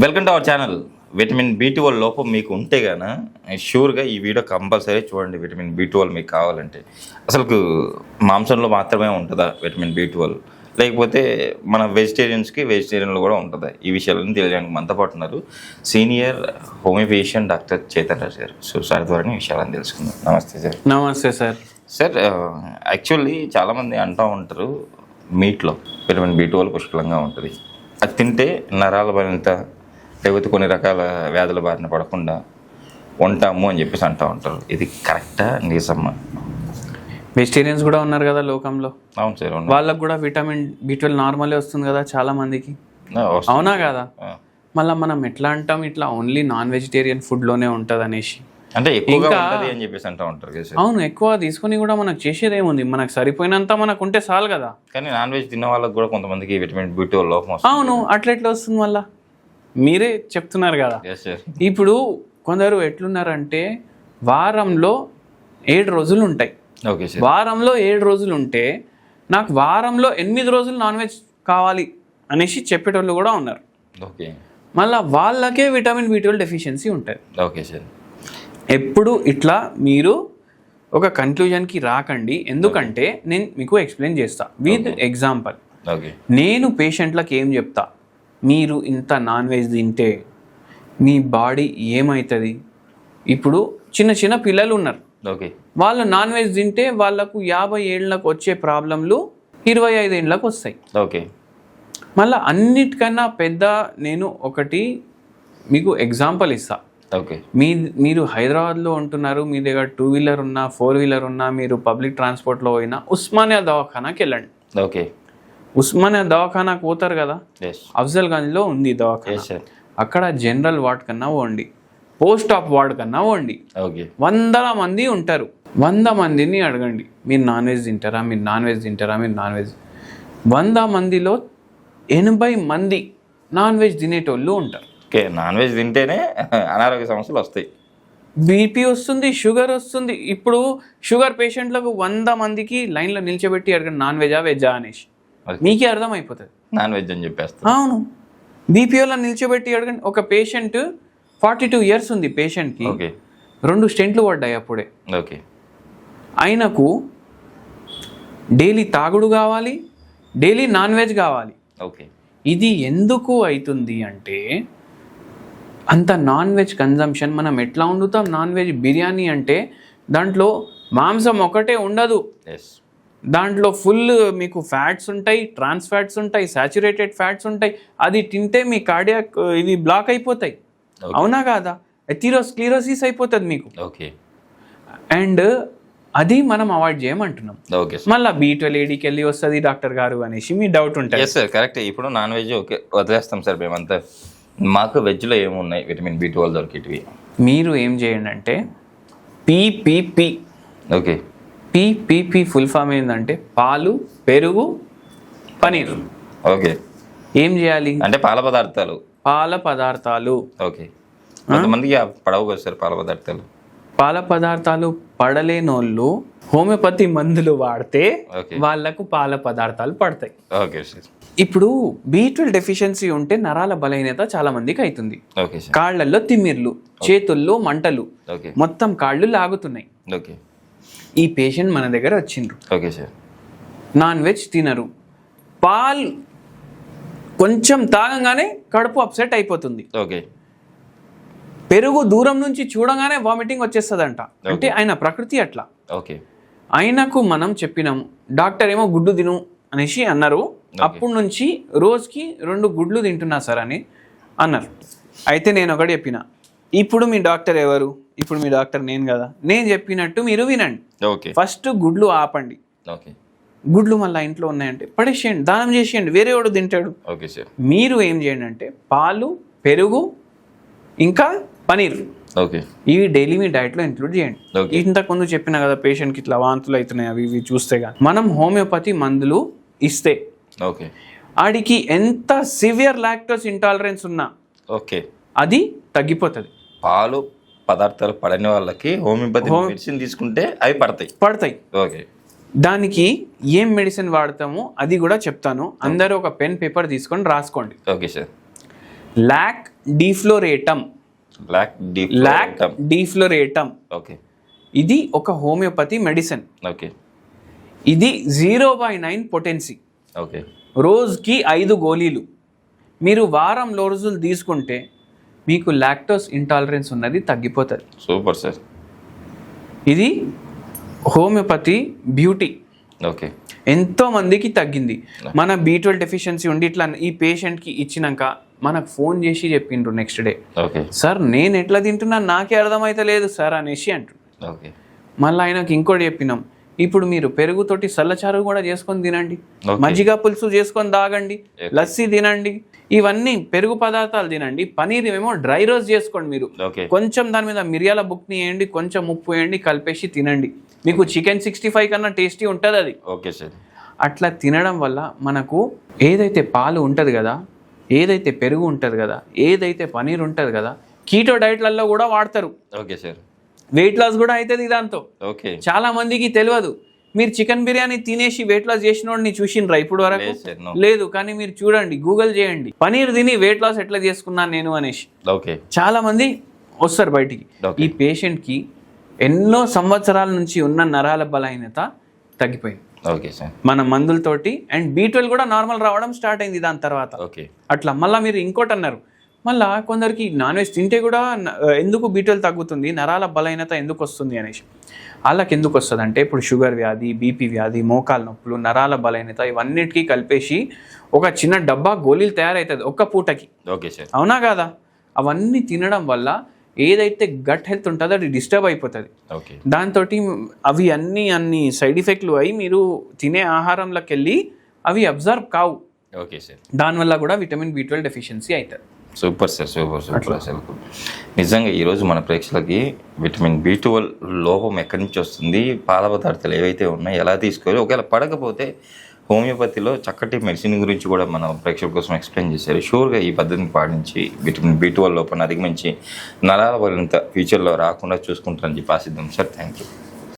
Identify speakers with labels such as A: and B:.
A: Welcome to our channel. Vitamin B12 లోపం మీకు ఉంటే గాన షూర్గా ఈ వీడియో కంపల్సరీ చూడండి. విటమిన్ B12 మీకు కావాలంటే అసలు మాంసంలో మాత్రమే ఉంటుందా విటమిన్ B12, లేకపోతే మన వెజిటేరియన్లో కూడా ఉంటుందా? ఈ విషయాలను తెలియడానికి మనతో పాటు ఉన్నారు సీనియర్ హోమియోపేషియన్ డాక్టర్ చేతన్ రాజు గారు. సో సార్ ద్వారా ఈ విషయాలను తెలుసుకుందాం. నమస్తే సార్.
B: నమస్తే సార్.
A: సార్, యాక్చువల్లీ చాలామంది అంటూ ఉంటారు మీట్లో విటమిన్ B12 పుష్కలంగా ఉంటుంది, అది తింటే నరాల బలిత లేకపోతే కొన్ని రకాల వ్యాధుల బారిన పడకుండా ఉంటాము అని చెప్పేసి అంటూ ఉంటారు. ఇది కరెక్టా, నిజమ్మా?
B: వెజిటేరియన్స్ కూడా ఉన్నారు కదా లోకంలో.
A: అవును సార్.
B: వాళ్ళకు కూడా విటమిన్ B12 నార్మలే వస్తుంది కదా చాలా మందికి, అవునా కదా? మళ్ళీ మనం ఎట్లా అంటాం ఇట్లా ఓన్లీ నాన్ వెజిటేరియన్ ఫుడ్లోనే ఉంటుంది అనేసి,
A: అంటే ఎక్కువగా ఉంటుంది అని చెప్పేసి అంటూ ఉంటారు.
B: అవును, ఎక్కువ తీసుకుని కూడా మనకు చేసేది ఏముంది, మనకు సరిపోయినంత మనకు ఉంటే చాలు కదా.
A: కానీ నాన్ వెజ్ తిన్న వాళ్ళకి కూడా కొంతమందికి విటమిన్ B12 లోపం వస్తుంది.
B: అవును, అట్లా ఎట్లా వస్తుంది మళ్ళా? మీరే చెప్తున్నారు కదా.
A: Yes,
B: ఇప్పుడు కొందరు ఎట్లున్నారంటే వారంలో 7 రోజులు ఉంటాయి.
A: Okay sir.
B: వారంలో 7 రోజులు ఉంటే నాకు వారంలో 8 రోజులు నాన్ వెజ్ కావాలి అనేసి చెప్పేటోళ్ళు కూడా ఉన్నారు.
A: ఓకే.
B: మళ్ళీ వాళ్ళకే విటమిన్ B12 డెఫిషియన్సీ ఉంటుంది.
A: Okay sir.
B: ఎప్పుడు ఇట్లా మీరు ఒక కన్క్లూజన్కి రాకండి, ఎందుకంటే నేను మీకు ఎక్స్ప్లెయిన్ చేస్తా విత్ ఎగ్జాంపుల్.
A: ఓకే.
B: నేను పేషెంట్లకు ఏం చెప్తా, మీరు ఇంత నాన్ వెజ్ తింటే మీ బాడీ ఏమవుతుంది. ఇప్పుడు చిన్న చిన్న పిల్లలు ఉన్నారు,
A: ఓకే,
B: వాళ్ళు నాన్ వెజ్ తింటే వాళ్ళకు 50 ఏళ్ళకు వచ్చే ప్రాబ్లంలు 25 ఏళ్ళకు వస్తాయి.
A: ఓకే.
B: మళ్ళీ అన్నిటికన్నా పెద్ద నేను ఒకటి మీకు ఎగ్జాంపుల్ ఇస్తా.
A: ఓకే.
B: మీరు హైదరాబాద్లో ఉంటున్నారు, మీ దగ్గర 2 వీలర్ ఉన్నా 4 వీలర్ ఉన్నా, మీరు పబ్లిక్ ట్రాన్స్పోర్ట్లో పోయినా ఉస్మానియా దవాఖానాకి వెళ్ళండి.
A: ఓకే.
B: ఉస్మానియా దవాఖానాకు పోతారు కదా, అఫ్జల్గంజ్లో ఉంది దవాఖానా. అక్కడ జనరల్ వార్డ్ కన్నా పోండి, పోస్ట్ ఆఫ్ వార్డ్ కన్నా పోండి, 100 మంది ఉంటారు. 100 మందిని అడగండి, మీరు నాన్ వెజ్ తింటారా, మీరు నాన్ వెజ్ తింటారా, మీరు నాన్ వెజ్. 100 మందిలో 80 మంది నాన్ వెజ్ తినేటోళ్ళు ఉంటారు.
A: ఓకే. నాన్ వెజ్ తింటేనే అనారోగ్య సమస్యలు వస్తాయి,
B: బీపీ వస్తుంది, షుగర్ వస్తుంది. ఇప్పుడు షుగర్ పేషెంట్లకు 100 మందికి లైన్లో నిల్చోబెట్టి అడగండి నాన్ వెజ్జా అనేసి, మీకే అర్థమైపోతుంది
A: నాన్ వెజ్ అని చెప్పేస్తారు.
B: అవును, బీపీఓలో నిల్చోబెట్టి అడగండి. ఒక పేషెంట్ 42 ఇయర్స్ ఉంది, పేషెంట్కి 2 స్టెంట్లు పడ్డాయి అప్పుడే.
A: ఓకే.
B: ఆయనకు డైలీ తాగుడు కావాలి, డైలీ నాన్ వెజ్ కావాలి.
A: ఓకే.
B: ఇది ఎందుకు అవుతుంది అంటే అంత నాన్ వెజ్ కన్జంప్షన్. మనం ఎట్లా వండుతాం నాన్ వెజ్ బిర్యానీ అంటే దాంట్లో మాంసం ఒకటే ఉండదు, దాంట్లో ఫుల్ మీకు ఫ్యాట్స్ ఉంటాయి, ట్రాన్స్ ఫ్యాట్స్ ఉంటాయి, సాచురేటెడ్ ఫ్యాట్స్ ఉంటాయి. అది తింటే మీ కార్డియాక్ ఇవి బ్లాక్ అయిపోతాయి, అవునా కాదా? ఎథిరోస్క్లీరోసిస్ అయిపోతుంది మీకు.
A: ఓకే.
B: అండ్ అది మనం అవాయిడ్ చేయమంటున్నాం. మళ్ళీ B12 ఏడికి వెళ్ళి వస్తుంది డాక్టర్ గారు అనేసి మీ డౌట్ ఉంటుంది.
A: Sir correct. ఇప్పుడు నాన్ వెజ్ ఓకే వదిలేస్తాం సార్ మేమంతా. మాకు వెజ్లో ఏమున్నాయి విటమిన్ B12 దొరికేటివి?
B: మీరు ఏం చేయండి అంటే PPP.
A: Okay.
B: PPP full form ఏంటంటే పాలు, పెరుగు, పనీర్.
A: ఓకే.
B: ఏం చేయాలి
A: అంటే పాల పదార్థాలు. ఓకే. కొంతమందికి పడవు కదా సార్ పాల పదార్థాలు.
B: పాల పదార్థాలు పడలేనోళ్ళు హోమియోపతి మందులు వాడితే వాళ్ళకు పాల పదార్థాలు పడతాయి.
A: Okay sir.
B: ఇప్పుడు B12 డెఫిషియన్సీ ఉంటే నరాల బలహీనత చాలా మందికి అవుతుంది. కాళ్ళల్లో తిమ్మిర్లు, చేతుల్లో మంటలు, మొత్తం కాళ్ళు లాగుతున్నాయి.
A: ఓకే.
B: ఈ పేషెంట్ మన దగ్గర వచ్చిండ్రు.
A: Okay sir.
B: నాన్ వెజ్ తినరు, పాలు కొంచెం తాగంగానే కడుపు అప్సెట్ అయిపోతుంది.
A: ఓకే.
B: పెరుగు దూరం నుంచి చూడగానే వామిటింగ్ వచ్చేస్తుందంట. అంటే ఆయన ప్రకృతి అట్లా.
A: ఓకే.
B: ఆయనకు మనం చెప్పినాము, డాక్టర్ ఏమో గుడ్డు తిను అనేసి అన్నారు. అప్పటి నుంచి రోజుకి 2 గుడ్లు తింటున్నా సార్ అని అన్నారు. అయితే నేను ఒకటి చెప్పిన, ఇప్పుడు మీ డాక్టర్ ఎవరు? ఇప్పుడు మీ డాక్టర్ నేను కదా, నేను చెప్పినట్టు మీరు వినండి. ఫస్ట్ గుడ్లు ఆపండి. గుడ్లు మళ్ళీ ఇంట్లో ఉన్నాయంటే పడేసేయండి, దానం చేసేయండి, వేరే వాడు తింటాడు. మీరు ఏం చేయండి అంటే పాలు, పెరుగు, ఇంకా పనీర్, ఇవి డైలీ మీ డైట్లో ఇంక్లూడ్ చేయండి. ఇంతకుముందు చెప్పిన కదా పేషెంట్కి ఇట్లా వాంతులు అవుతున్నాయి అవి ఇవి చూస్తే కానీ మనం హోమియోపతి మందులు ఇస్తే ఆడికి ఎంత సివియర్ లాక్టోస్ ఇంటాలరెన్స్ ఉన్నా అది తగ్గిపోతుంది.
A: పాలు పదార్థాలు పడని వాళ్ళకి హోమియోపతి మెడిసిన్ తీసుకుంటే అవి పడతాయి. ఓకే.
B: దానికి ఏం మెడిసిన్ వాడతామో అది కూడా చెప్తాను. అందరూ ఒక పెన్ పేపర్ తీసుకొని రాసుకోండి.
A: Okay sir.
B: లాక్ డీఫ్లోరేటమ్. లాక్ డీఫ్లోరేటమ్
A: ఓకే.
B: ఇది ఒక హోమియోపతి మెడిసిన్.
A: ఓకే.
B: ఇది 0/9 పొటెన్సీ.
A: ఓకే.
B: రోజుకి 5 గోళీలు మీరు వారం రోజులు తీసుకుంటే మీకు లాక్టోస్ ఇంటాలరెన్స్ ఉన్నది తగ్గిపోతుంది.
A: Super sir.
B: ఇది హోమియోపతి బ్యూటీ.
A: ఓకే.
B: ఎంతో మందికి తగ్గింది. మన B12 డెఫిషియన్సీ ఉండి ఇట్లా ఈ పేషెంట్కి ఇచ్చినాక మనకు ఫోన్ చేసి చెప్పిండ్రు నెక్స్ట్ డే,
A: ఓకే
B: సార్ నేను ఎట్లా తింటున్నాను నాకే అర్థమైతే లేదు సార్ అనేసి అంటు.
A: ఓకే.
B: మళ్ళీ ఆయనకి ఇంకోటి చెప్పినాం, ఇప్పుడు మీరు పెరుగుతోటి సల్లచారు కూడా చేసుకొని తినండి, మజ్జిగ పులుసు చేసుకొని తాగండి, లస్సీ తినండి, ఇవన్నీ పెరుగు పదార్థాలు తినండి. పనీర్ ఏమో డ్రై రోస్ట్ చేసుకోండి. మీరు కొంచెం దాని మీద మిరియాల బుక్ని వేయండి, కొంచెం ఉప్పు వేయండి, కలిపేసి తినండి. మీకు చికెన్ 65 కన్నా టేస్టీ ఉంటుంది అది.
A: Okay sir.
B: అట్లా తినడం వల్ల మనకు ఏదైతే పాలు ఉంటుంది కదా, ఏదైతే పెరుగు ఉంటుంది కదా, ఏదైతే పనీర్ ఉంటుంది కదా, కీటో డైట్లలో కూడా వాడతారు.
A: Okay sir.
B: వెయిట్ లాస్ కూడా అవుతుంది దాంతో.
A: ఓకే.
B: చాలా మందికి తెలియదు. మీరు చికెన్ బిర్యానీ తినేసి వెయిట్ లాస్ చేసిన వాడిని చూసిండ్రా ఇప్పుడు వరకు? లేదు. కానీ మీరు చూడండి, గూగుల్ చేయండి, పనీర్ తిని వెయిట్ లాస్ ఎట్లా చేసుకున్నాను నేను అనేసి.
A: ఓకే.
B: చాలా మంది వస్తారు బయటికి. ఈ పేషెంట్కి ఎన్నో సంవత్సరాల నుంచి ఉన్న నరాల బలహీనత తగ్గిపోయింది.
A: Okay sir.
B: మన మందులతోటి. అండ్ B12 కూడా నార్మల్ రావడం స్టార్ట్ అయింది దాని తర్వాత.
A: ఓకే.
B: అట్లా మళ్ళీ మీరు ఇంకోటి అన్నారు, మళ్ళీ కొందరికి నాన్ వెజ్ తింటే కూడా ఎందుకు B12 తగ్గుతుంది, నరాల బలహీనత ఎందుకు వస్తుంది అనేసి. వాళ్ళకి ఎందుకు వస్తుంది అంటే, ఇప్పుడు షుగర్ వ్యాధి, BP వ్యాధి, మోకాలు నొప్పులు, నరాల బలహీనత ఇవన్నిటికీ కలిపేసి ఒక చిన్న డబ్బా గోళీలు తయారవుతుంది ఒక్క పూటకి.
A: Okay sir.
B: అవునా కాదా? అవన్నీ తినడం వల్ల ఏదైతే గట్ హెల్త్ ఉంటుందో అది డిస్టర్బ్ అయిపోతుంది.
A: ఓకే.
B: దాంతో అవి అన్ని సైడ్ ఎఫెక్ట్లు అయ్యి మీరు తినే ఆహారంలోకి వెళ్ళి అవి అబ్జర్వ్ కావు.
A: Okay sir.
B: దానివల్ల కూడా విటమిన్ B12 డెఫిషియన్సీ అవుతుంది.
A: Super sir. సూపర్ అసలు నిజంగా ఈరోజు మన ప్రేక్షకులకి విటమిన్ B12 లోపం ఎక్కడి నుంచి వస్తుంది, పాల పదార్థాలు ఏవైతే ఉన్నాయో ఎలా తీసుకోవాలి, ఒకవేళ పడకపోతే హోమియోపతిలో చక్కటి మెడిసిన్ గురించి కూడా మన ప్రేక్షకుల కోసం ఎక్స్ప్లెయిన్ చేశారు. షూర్గా ఈ పద్ధతిని పాటించి విటమిన్ B12 లోపాన్ని అధిగమించి నరాల బలహీనత ఫ్యూచర్లో రాకుండా చూసుకుంటారని చెప్పి ఆశిద్దాం సార్. Thank you.